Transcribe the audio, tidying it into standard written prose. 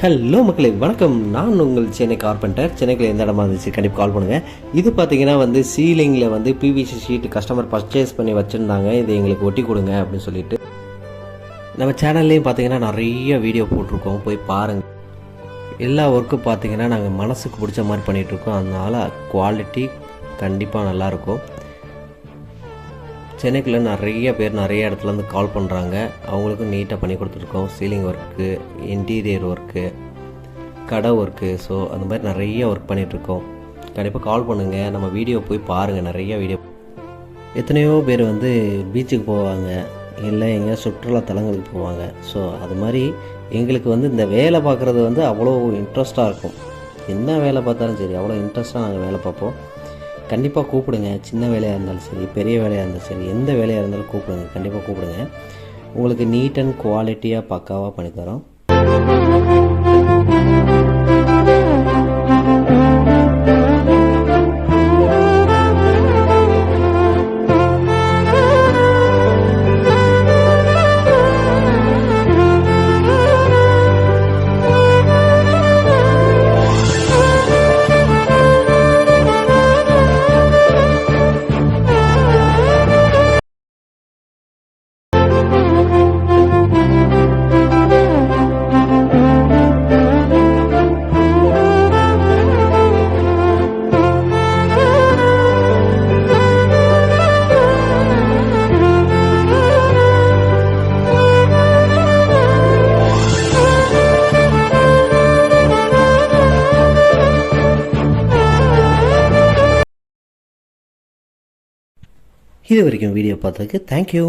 Hello மக்களே வணக்கம். நான் உங்கள் சென்னை கார்பெண்டர். சென்னைக்குள்ள எந்த இடமா இருந்துச்சு கண்டிப்பாக கால் பண்ணுங்கள். இது பார்த்தீங்கன்னா சீலிங்கில் பிவிசி ஷீட் கஸ்டமர் பர்ச்சேஸ் பண்ணி வச்சுருந்தாங்க. இது எங்களுக்கு ஒட்டி கொடுங்க அப்படின்னு சொல்லிட்டு நம்ம சேனல்லையும் பார்த்தீங்கன்னா நிறைய வீடியோ போட்டிருக்கோம், போய் பாருங்கள். எல்லா ஒர்க்கும் பார்த்தீங்கன்னா நாங்கள் மனசுக்கு பிடிச்ச மாதிரி பண்ணிகிட்ருக்கோம். அதனால் குவாலிட்டி கண்டிப்பாக நல்லாயிருக்கும். சென்னைக்குள்ளே நிறைய பேர் நிறைய இடத்துலேருந்து கால் பண்ணுறாங்க. அவங்களுக்கும் நீட்டாக பண்ணி கொடுத்துருக்கோம். சீலிங் ஒர்க்கு, இன்டீரியர் ஒர்க்கு, கடை ஒர்க்கு, ஸோ அந்த மாதிரி நிறைய ஒர்க் பண்ணிகிட்ருக்கோம். கண்டிப்பாக கால் பண்ணுங்கள், நம்ம வீடியோ போய் பாருங்கள். நிறைய வீடியோ எத்தனையோ பேர் பீச்சுக்கு போவாங்க, இல்லை எங்கேயா சுற்றுலா தலங்களுக்கு போவாங்க. ஸோ அது மாதிரி எங்களுக்கு இந்த வேலை பார்க்குறது அவ்வளோ இன்ட்ரெஸ்ட்டாக இருக்கும். என்ன வேலை பார்த்தாலும் சரி அவ்வளோ இன்ட்ரெஸ்ட்டாக நாங்கள் வேலை பார்ப்போம். கண்டிப்பாக கூப்பிடுங்க. சின்ன வேலையாக இருந்தாலும் சரி, பெரிய வேலையாக இருந்தாலும் சரி, எந்த வேலையாக இருந்தாலும் கூப்பிடுங்க. கண்டிப்பாக கூப்பிடுங்க. உங்களுக்கு நீட் அண்ட் குவாலிட்டியாக பக்காவாக பண்ணித்தரோம். இது வரைக்கும் வீடியோ பார்த்ததுக்கு தேங்க்யூ.